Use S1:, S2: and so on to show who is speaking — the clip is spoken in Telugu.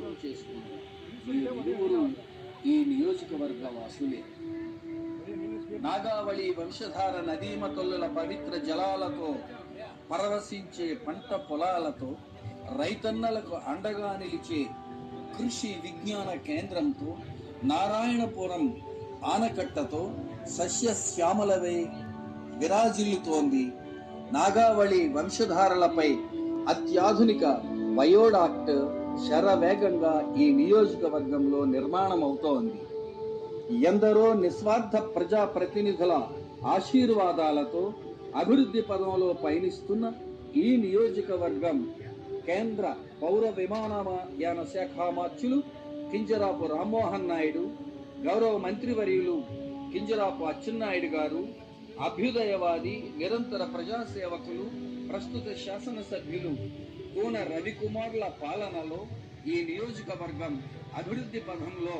S1: వివాహం చేసుకున్నారు. వీరిరువురు ఈ నియోజకవర్గ వాసులే. నాగావళి వంశధార నదీమతొల్లుల పవిత్ర జలాలతో పరవశించే పంట పొలాలతో రైతన్నలకు అండగా నిలిచే కృషి విజ్ఞాన కేంద్రంతో నారాయణపురం ఆనకట్టతో సస్యశ్యామలవై విరాజిల్లుతోంది. నాగావళి వంశధారలపై అత్యాధునిక బయోడాక్ట్ శరవేగంగా ఈ నియోజకవర్గంలో నిర్మాణమవుతోంది. ఎందరో నిస్వార్థ ప్రజాప్రతినిధుల ఆశీర్వాదాలతో అభివృద్ధి పదంలో పయనిస్తున్న ఈ నియోజకవర్గం కేంద్ర పౌర విమానయాన శాఖ మార్చులు కింజరాపు రామ్మోహన్ నాయుడు, గౌరవ మంత్రివర్యులు కింజరాపు అచ్చెన్నాయుడు గారు, అభ్యుదయవాది నిరంతర ప్రజాసేవకులు ప్రస్తుత శాసనసభ్యులు కూన రవికుమార్ల పాలనలో ఈ నియోజకవర్గం అభివృద్ధి పథంలో